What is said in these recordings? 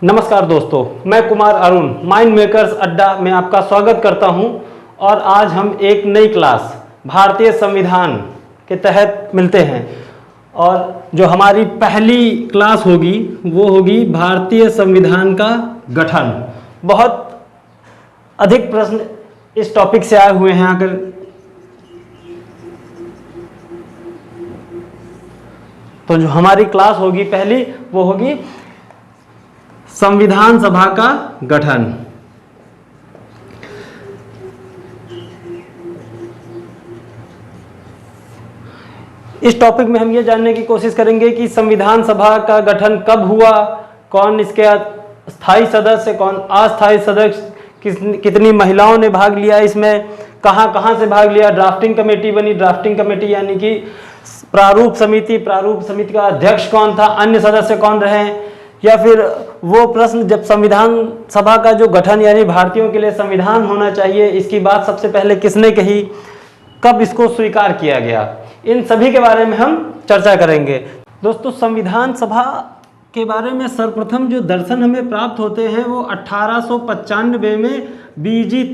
नमस्कार दोस्तों, मैं कुमार अरुण माइंड मेकर्स अड्डा में आपका स्वागत करता हूं। और आज हम एक नई क्लास भारतीय संविधान के तहत मिलते हैं। और जो हमारी पहली क्लास होगी वो होगी भारतीय संविधान का गठन। बहुत अधिक प्रश्न इस टॉपिक से आए हुए हैं आकर। तो जो हमारी क्लास होगी पहली वो होगी संविधान सभा का गठन। इस टॉपिक में हम ये जानने की कोशिश करेंगे कि संविधान सभा का गठन कब हुआ, कौन इसके स्थायी सदस्य, कौन अस्थायी सदस्य, कितनी महिलाओं ने भाग लिया इसमें, कहां कहां से भाग लिया, ड्राफ्टिंग कमेटी बनी, ड्राफ्टिंग कमेटी यानी कि प्रारूप समिति का अध्यक्ष कौन था, अन्य सदस्य कौन रहे, या फिर वो प्रश्न जब संविधान सभा का जो गठन यानी भारतीयों के लिए संविधान होना चाहिए इसकी बात सबसे पहले किसने कही, कब इसको स्वीकार किया गया, इन सभी के बारे में हम चर्चा करेंगे। दोस्तों, संविधान सभा के बारे में सर्वप्रथम जो दर्शन हमें प्राप्त होते हैं वो 1895 में बीजी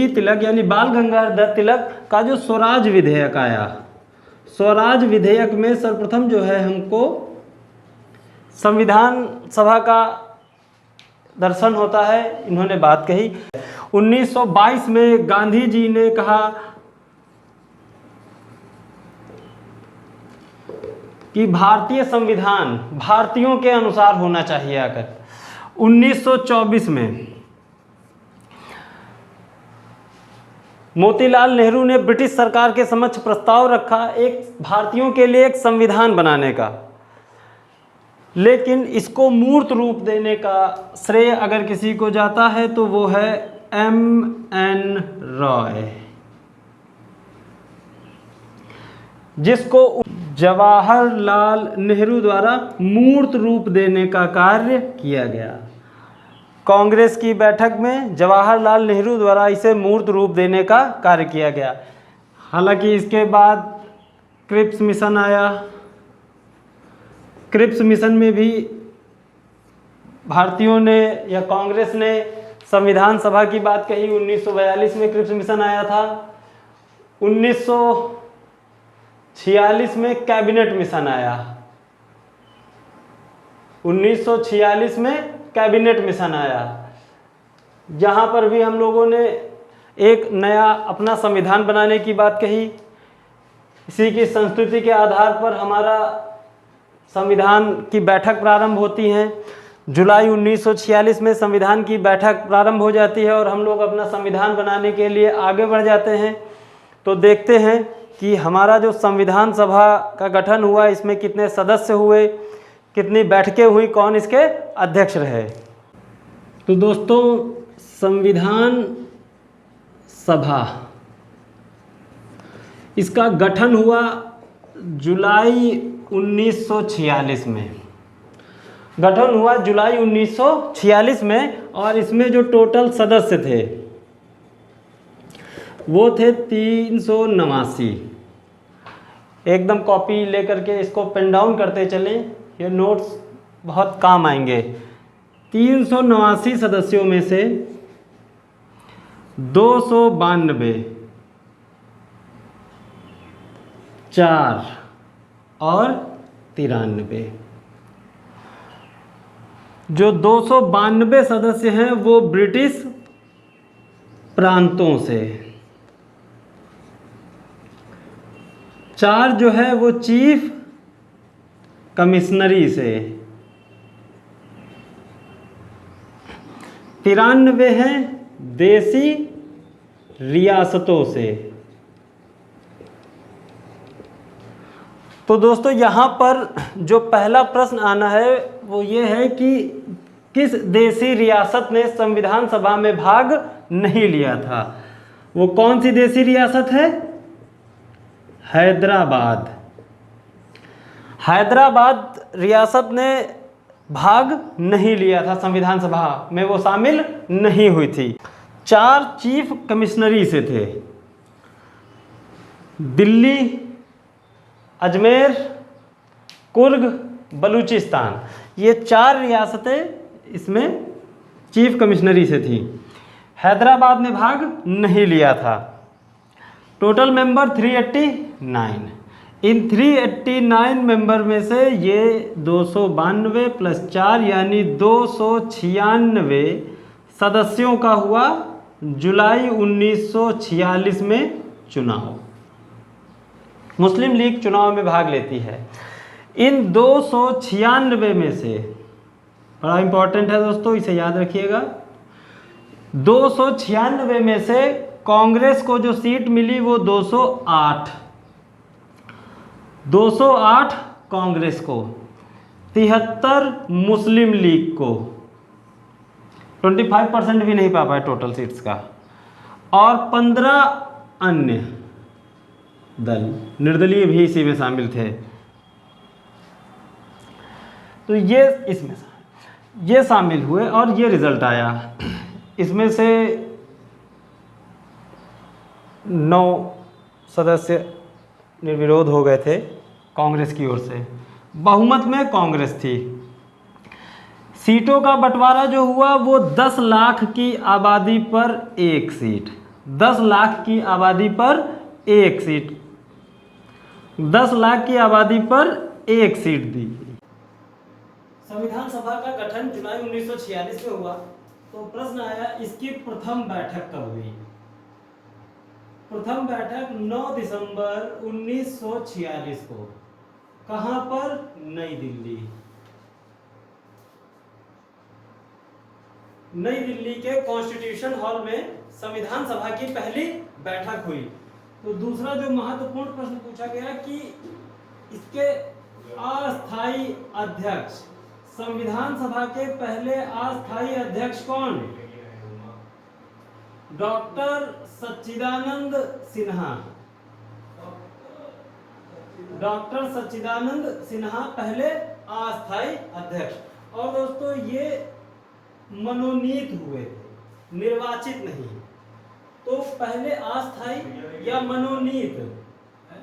तिलक यानी बाल गंगाधर तिलक का जो स्वराज विधेयक आया। स्वराज विधेयक में सर्वप्रथम जो है हमको संविधान सभा का दर्शन होता है। इन्होंने बात कही 1922 में गांधी जी ने कहा कि भारतीय संविधान भारतीयों के अनुसार होना चाहिए। आकर 1924 में मोतीलाल नेहरू ने ब्रिटिश सरकार के समक्ष प्रस्ताव रखा एक भारतीयों के लिए एक संविधान बनाने का, लेकिन इसको मूर्त रूप देने का श्रेय अगर किसी को जाता है तो वो है M.N. रॉय, जिसको जवाहरलाल नेहरू द्वारा मूर्त रूप देने का कार्य किया गया। कांग्रेस की बैठक में जवाहरलाल नेहरू द्वारा इसे मूर्त रूप देने का कार्य किया गया। हालांकि इसके बाद क्रिप्स मिशन आया। क्रिप्स मिशन में भी भारतीयों ने या कांग्रेस ने संविधान सभा की बात कही। 1942 में क्रिप्स मिशन आया था। 1946 में कैबिनेट मिशन आया। 1946 में कैबिनेट मिशन आया, जहां पर भी हम लोगों ने एक नया अपना संविधान बनाने की बात कही। इसी की संस्कृति के आधार पर हमारा संविधान की बैठक प्रारंभ होती हैं। जुलाई 1946 में संविधान की बैठक प्रारंभ हो जाती है और हम लोग अपना संविधान बनाने के लिए आगे बढ़ जाते हैं। तो देखते हैं कि हमारा जो संविधान सभा का गठन हुआ इसमें कितने सदस्य हुए, कितनी बैठकें हुई, कौन इसके अध्यक्ष रहे। तो दोस्तों, संविधान सभा इसका गठन हुआ जुलाई 1946 में। गठन हुआ जुलाई 1946 में और इसमें जो टोटल सदस्य थे वो थे 389। एकदम कॉपी लेकर के इसको पेन डाउन करते चलें, ये नोट्स बहुत काम आएंगे। 389 सदस्यों में से 292 4 और 93, जो 292 सदस्य हैं वो ब्रिटिश प्रांतों से, 4 जो है वो चीफ कमिश्नरी से, 93 हैं देसी रियासतों से। तो दोस्तों, यहाँ पर जो पहला प्रश्न आना है वो ये है कि किस देसी रियासत ने संविधान सभा में भाग नहीं लिया था। वो कौन सी देसी रियासत है? हैदराबाद। हैदराबाद रियासत ने भाग नहीं लिया था संविधान सभा में, वो शामिल नहीं हुई थी। 4 चीफ कमिश्नरी से थे, दिल्ली, अजमेर, कुर्ग, बलूचिस्तान। ये 4 रियासतें इसमें चीफ कमिश्नरी से थी। हैदराबाद ने भाग नहीं लिया था। Total member 389। इन 389 मेंबर में से ये 292 + 4 यानी 296 सदस्यों का हुआ जुलाई 1946 में चुनाव। मुस्लिम लीग चुनाव में भाग लेती है। इन 296 में से, बड़ा इंपॉर्टेंट है दोस्तों, इसे याद रखिएगा, 296 में से कांग्रेस को जो सीट मिली वो 208 कांग्रेस को, 73 मुस्लिम लीग को, 25% भी नहीं पा पाए टोटल सीट्स का, और 15 अन्य दल, निर्दलीय भी इसी में शामिल थे। तो ये इसमें ये शामिल हुए और ये रिजल्ट आया। इसमें से 9 सदस्य निर्विरोध हो गए थे कांग्रेस की ओर से। बहुमत में कांग्रेस थी। सीटों का बंटवारा जो हुआ वो 10 लाख की आबादी पर एक सीट, 10 लाख की आबादी पर एक सीट, 10 लाख की आबादी पर एक सीट दी। संविधान सभा का गठन जुलाई 1946 में हुआ। तो प्रश्न आया इसकी प्रथम बैठक कब हुई। प्रथम बैठक 9 दिसंबर 1946 को। कहां पर? नई दिल्ली। नई दिल्ली के कॉन्स्टिट्यूशन हॉल में संविधान सभा की पहली बैठक हुई। तो दूसरा जो महत्वपूर्ण प्रश्न पूछा गया कि इसके अस्थायी अध्यक्ष, संविधान सभा के पहले अस्थायी अध्यक्ष कौन? डॉक्टर सच्चिदानंद सिन्हा। डॉक्टर सच्चिदानंद सिन्हा पहले अस्थायी अध्यक्ष। और दोस्तों ये मनोनीत हुए थे, निर्वाचित नहीं। तो पहले अस्थायी या मनोनीत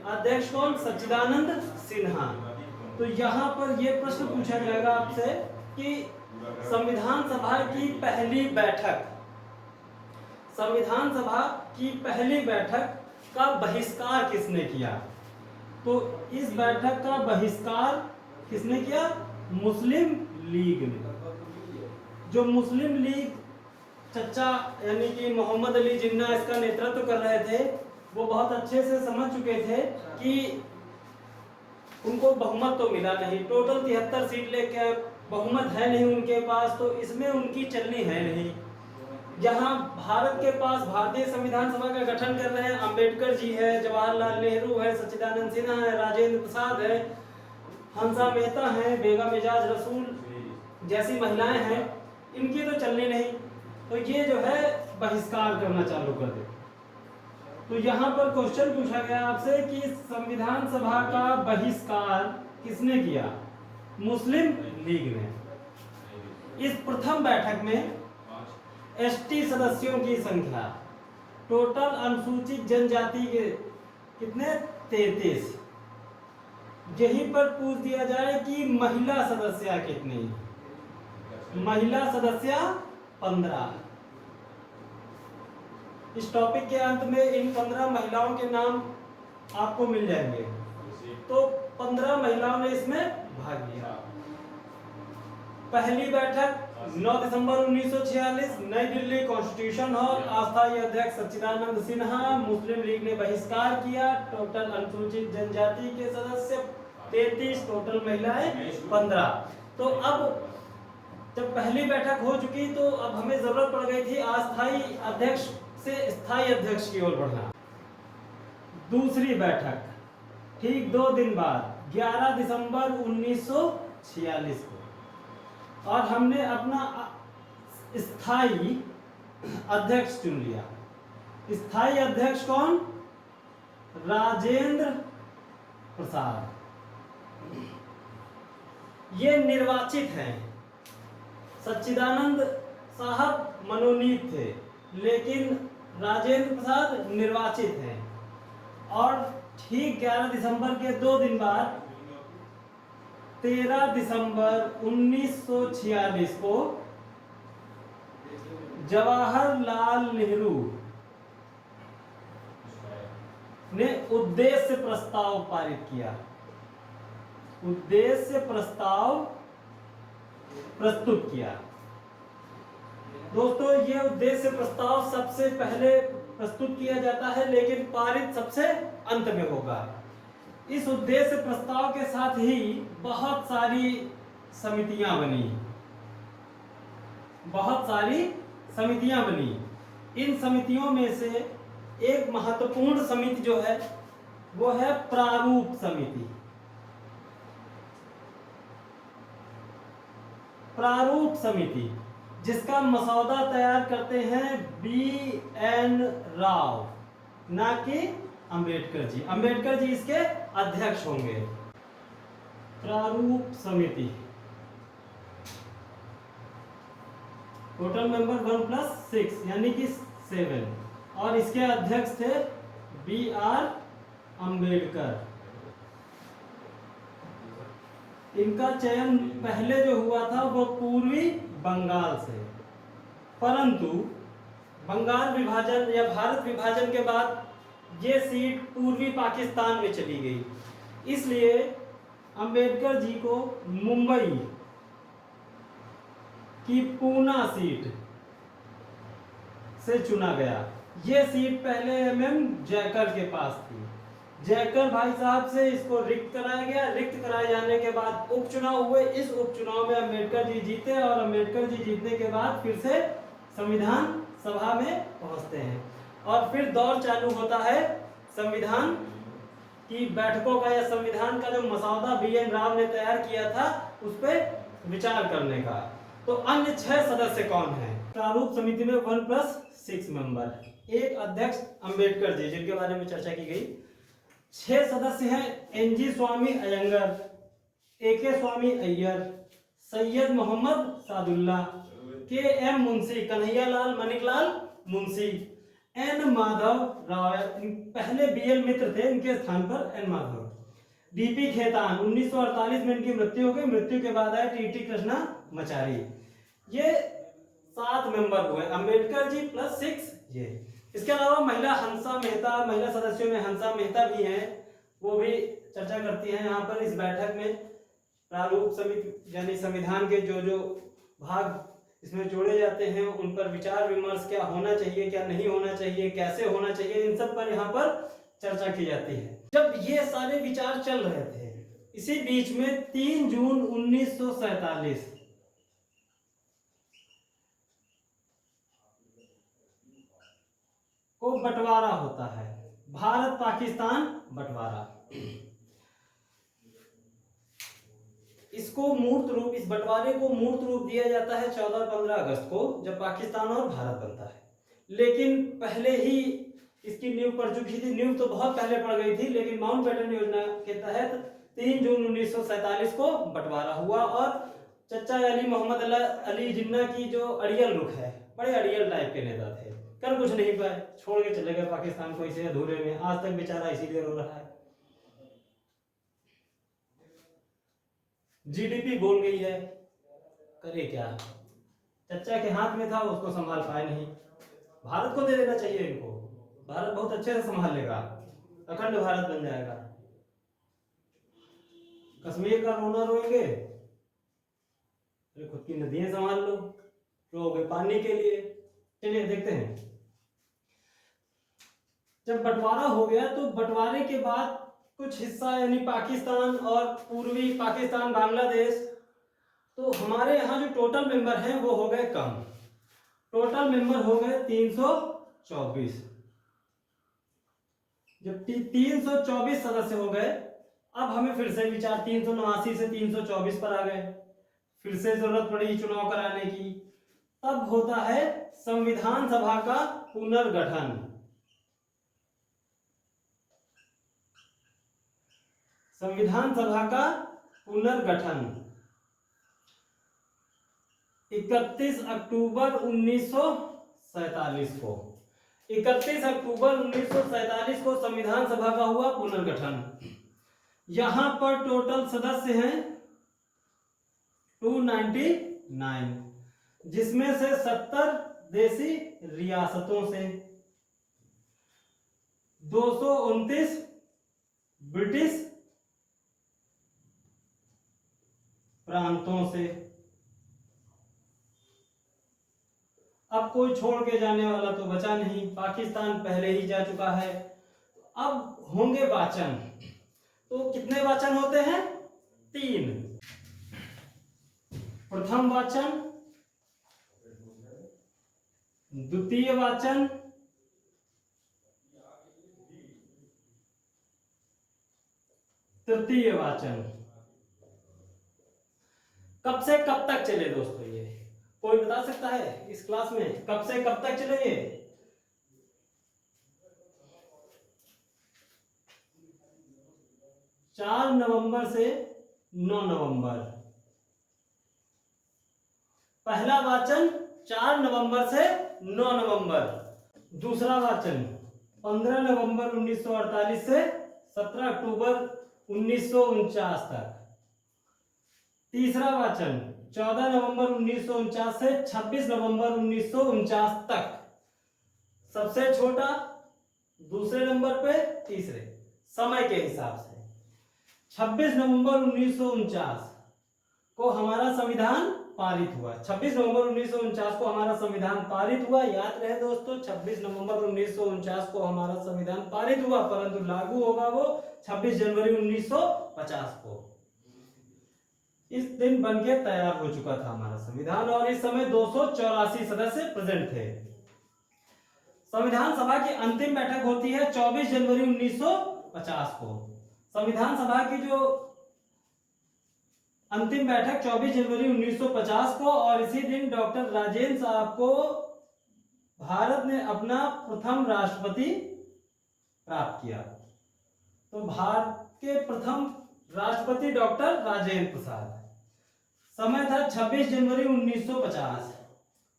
अध्यक्ष कौन? सच्चिदानंद सिन्हा। तो यहाँ पर यह प्रश्न पूछा जाएगा आपसे कि संविधान सभा की पहली बैठक, संविधान सभा की पहली बैठक का बहिष्कार किसने किया? तो इस बैठक का बहिष्कार किसने किया? मुस्लिम लीग ने। जो मुस्लिम लीग चचा यानी कि मोहम्मद अली जिन्ना इसका नेतृत्व कर रहे थे, वो बहुत अच्छे से समझ चुके थे कि उनको बहुमत तो मिला नहीं, टोटल 73 सीट लेके बहुमत है नहीं उनके पास, तो इसमें उनकी चलनी है नहीं। जहां भारत के पास भारतीय संविधान सभा का गठन कर रहे हैं अंबेडकर जी है, जवाहरलाल नेहरू है, सच्चिदानंद सिन्हा है, राजेंद्र प्रसाद है, हंसा मेहता है, बेगम एजाज रसूल जैसी महिलाएं हैं, इनकी तो चलनी नहीं। तो ये जो है बहिष्कार करना चालू कर दे। तो यहाँ पर क्वेश्चन पूछा गया आपसे कि संविधान सभा का बहिष्कार किसने किया? मुस्लिम लीग ने। इस प्रथम बैठक में एसटी सदस्यों की संख्या, टोटल अनुसूचित जनजाति के कितने? 33। यहीं पर पूछ दिया जाए कि महिला सदस्य कितनी? महिला सदस्य 15। इस टॉपिक के अंत में इन 15 महिलाओं के नाम आपको मिल जाएंगे। तो 15 महिलाओं ने इसमें भाग लिया। पहली बैठक 9 दिसंबर 1946, नई दिल्ली कॉन्स्टिट्यूशन हॉल, अस्थायी अध्यक्ष सच्चिदानंद सिन्हा, मुस्लिम लीग ने बहिष्कार किया, टोटल अनुसूचित जनजाति के सदस्य 33, टोटल महिलाएं 15। तो अब जब पहली बैठक हो चुकी तो अब हमें जरूरत पड़ गई थी अस्थायी अध्यक्ष से स्थायी अध्यक्ष की ओर बढ़ना। दूसरी बैठक ठीक 2 दिन बाद 11 दिसंबर 1946 को, और हमने अपना स्थायी अध्यक्ष चुन लिया। स्थायी अध्यक्ष कौन? राजेंद्र प्रसाद। ये निर्वाचित हैं। सच्चिदानंद साहब मनोनीत थे, लेकिन राजेंद्र प्रसाद निर्वाचित हैं। और ठीक 11 दिसंबर के 2 दिन बाद 13 दिसंबर 1946 को जवाहरलाल नेहरू ने उद्देश्य प्रस्ताव पारित किया, उद्देश्य प्रस्ताव प्रस्तुत किया। दोस्तों ये उद्देश्य प्रस्ताव सबसे पहले प्रस्तुत किया जाता है, लेकिन पारित सबसे अंत में होगा। इस उद्देश्य प्रस्ताव के साथ ही बहुत सारी समितियां बनी, बहुत सारी समितियां बनी। इन समितियों में से एक महत्वपूर्ण समिति जो है वो है प्रारूप समिति। प्रारूप समिति जिसका मसौदा तैयार करते हैं B.N. राव, ना कि अंबेडकर जी। अंबेडकर जी इसके अध्यक्ष होंगे। प्रारूप समिति टोटल मेंबर 1+6 यानी कि 7, और इसके अध्यक्ष थे B.R. अंबेडकर। इनका चयन पहले जो हुआ था वो पूर्वी बंगाल से, परंतु बंगाल विभाजन या भारत विभाजन के बाद ये सीट पूर्वी पाकिस्तान में चली गई, इसलिए अंबेडकर जी को मुंबई की पूना सीट से चुना गया। ये सीट पहले MM जयकर के पास थी। जयकर भाई साहब से इसको रिक्त कराया गया। रिक्त कराए जाने के बाद उपचुनाव हुए। इस उपचुनाव में अंबेडकर जी जीते और अंबेडकर जी जीतने के बाद फिर से संविधान सभा में पहुंचते हैं और फिर दौर चालू होता है संविधान की बैठकों का, या संविधान का जो मसौदा B.N. राव ने तैयार किया था उस पर विचार करने का। तो अन्य 6 सदस्य कौन हैं? प्रारूप समिति में 1+6 मेंबर, एक अध्यक्ष अंबेडकर जी जिनके बारे में चर्चा की गई। 6 सदस्य हैं N.G. स्वामी अयंगर, A.K. स्वामी अय्यर, सैयद मोहम्मद सादुल्ला, K.M. मुंशी, कन्हैयालाल मणिकलाल मुंशी, N. माधव राव, पहले B.L. मित्र थे, इनके स्थान पर N. माधव, D.P. खेतान। 1948 में इनकी मृत्यु हो गई। मृत्यु के बाद आए T.T. कृष्णामाचारी। ये 7 मेंबर हुए, अंबेडकर जी +6 ये। इसके अलावा महिला हंसा मेहता, महिला सदस्यों में हंसा मेहता भी हैं, वो भी चर्चा करती हैं यहाँ पर इस बैठक में। प्रारूप समिति यानी संविधान के जो जो भाग इसमें जोड़े जाते हैं उन पर विचार विमर्श, क्या होना चाहिए क्या नहीं होना चाहिए, कैसे होना चाहिए, इन सब पर यहाँ पर चर्चा की जाती है। जब ये सारे विचार चल रहे थे, इसी बीच में 3 जून 1947 को बंटवारा होता है, भारत पाकिस्तान बंटवारा। इसको मूर्त रूप, इस बंटवारे को मूर्त रूप दिया जाता है 14 और 15 अगस्त को, जब पाकिस्तान और भारत बनता है। लेकिन पहले ही इसकी नींव पड़ चुकी थी। नींव तो बहुत पहले पड़ गई थी, लेकिन माउंटबेटन योजना के तहत 3 जून 1947 को बंटवारा हुआ। और चचा अली मोहम्मद अली जिन्ना की जो अड़ियल रुख है, बड़े अड़ियल टाइप के नेता थे, कर कुछ नहीं पाए, छोड़ के चले गए पाकिस्तान को इसे अधूरे में। आज तक बेचारा इसीलिए रो रहा है। GDP बोल गई है, करे क्या? चचा के हाथ में था, उसको संभाल पाए नहीं। भारत को दे देना चाहिए इनको, भारत बहुत अच्छे से संभाल लेगा, अखंड भारत बन जाएगा। कश्मीर का रोना रोएंगे, खुद की नदियां संभाल लो, रोगे पानी के लिए। चलिए देखते हैं। जब बंटवारा हो गया तो बंटवारे के बाद कुछ हिस्सा यानी पाकिस्तान और पूर्वी पाकिस्तान बांग्लादेश, तो हमारे यहाँ जो टोटल मेंबर हैं वो हो गए कम। टोटल मेंबर हो गए 324। जब 324 सदस्य हो गए, अब हमें फिर से विचार 379 से 324 पर आ गए। फिर से जरूरत पड़ी चुनाव कराने की। तब होता है संविधान सभा का पुनर्गठन। संविधान सभा का पुनर्गठन 31 अक्टूबर 1947 को। 31 अक्टूबर 1947 को संविधान सभा का हुआ पुनर्गठन। यहां पर टोटल सदस्य हैं 299, जिसमें से 70 देशी रियासतों से, 229 ब्रिटिश प्रांतों से। अब कोई छोड़ के जाने वाला तो बचा नहीं, पाकिस्तान पहले ही जा चुका है। अब होंगे वाचन, तो कितने वाचन होते हैं? 3। प्रथम वाचन, द्वितीय वाचन, तृतीय वाचन। कब से कब तक चले दोस्तों? ये कोई बता सकता है इस क्लास में कब से कब तक चले ये? 4 नवंबर से 9 नवंबर। पहला वाचन 4 नवंबर से 9 नवंबर। दूसरा वाचन 15 नवंबर 1948 से 17 अक्टूबर 1949 तक। तीसरा वाचन 14 नवंबर 1949 से 26 नवंबर 1949 तक। सबसे छोटा दूसरे नंबर पे, तीसरे समय के हिसाब से 26 नवंबर 1949 को हमारा संविधान पारित हुआ। 26 नवंबर 1949 को हमारा संविधान पारित हुआ। याद रहे दोस्तों, 26 नवंबर 1949 को हमारा संविधान पारित हुआ, परंतु लागू होगा वो 26 जनवरी 1950 को। इस दिन बनके तैयार हो चुका था हमारा संविधान और इस समय 284 सदस्य प्रेजेंट थे। संविधान सभा की अंतिम बैठक होती है 24 जनवरी 1950 को। संविधान सभा की जो अंतिम बैठक 24 जनवरी 1950 को, और इसी दिन डॉक्टर राजेंद्र साहब को भारत ने अपना प्रथम राष्ट्रपति प्राप्त किया। तो भारत के प्रथम राष्ट्रपति डॉक्टर राजेंद्र प्रसाद। समय था 26 जनवरी 1950।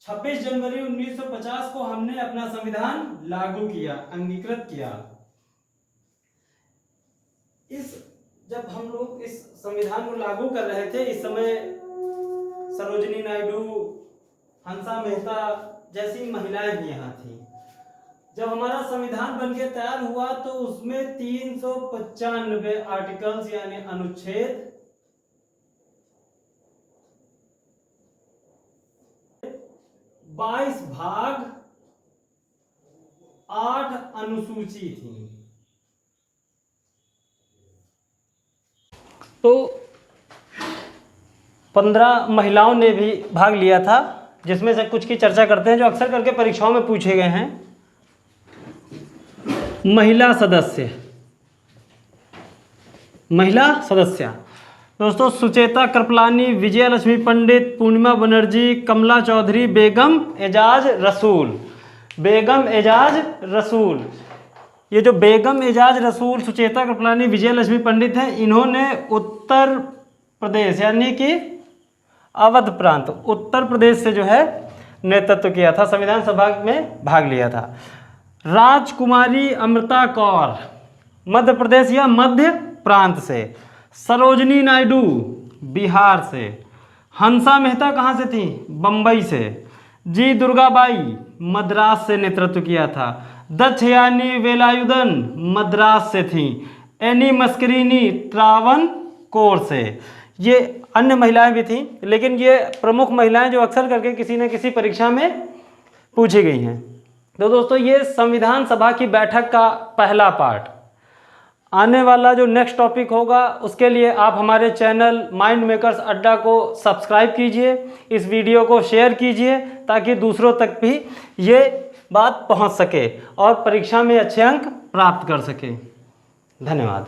26 जनवरी 1950 को हमने अपना संविधान लागू किया, अंगीकृत किया। जब हम लोग इस संविधान को लागू कर रहे थे, इस समय सरोजिनी नायडू, हंसा मेहता जैसी महिलाएं भी यहाँ थी। जब हमारा संविधान बनके तैयार हुआ तो उसमें 395 आर्टिकल्स यानी अनुच्छेद, 22 भाग, 8 अनुसूची थी। तो 15 महिलाओं ने भी भाग लिया था, जिसमें से कुछ की चर्चा करते हैं जो अक्सर करके परीक्षाओं में पूछे गए हैं। महिला सदस्य, दोस्तों सुचेता कृपलानी, विजया लक्ष्मी पंडित, पूर्णिमा बनर्जी, कमला चौधरी, बेगम एजाज रसूल। ये जो बेगम एजाज रसूल, सुचेता कृपलानी, विजय लक्ष्मी पंडित हैं, इन्होंने उत्तर प्रदेश यानी कि अवध प्रांत, उत्तर प्रदेश से जो है नेतृत्व किया था, संविधान सभा में भाग लिया था। राजकुमारी अमृता कौर, मध्य प्रदेश या मध्य प्रांत से। सरोजनी नायडू, बिहार से। हंसा मेहता कहाँ से थी? बम्बई से। जी दुर्गाबाई, मद्रास से नेतृत्व किया था। दक्षयानी वेलायुधन, मद्रास से थी। एनी मस्करीनी, त्रावणकोर से। ये अन्य महिलाएं भी थीं, लेकिन ये प्रमुख महिलाएं जो अक्सर करके किसी न किसी परीक्षा में पूछी गई हैं। तो दोस्तों ये संविधान सभा की बैठक का पहला पार्ट। आने वाला जो नेक्स्ट टॉपिक होगा उसके लिए आप हमारे चैनल माइंड मेकर्स अड्डा को सब्सक्राइब कीजिए, इस वीडियो को शेयर कीजिए ताकि दूसरों तक भी ये बात पहुंच सके और परीक्षा में अच्छे अंक प्राप्त कर सके। धन्यवाद।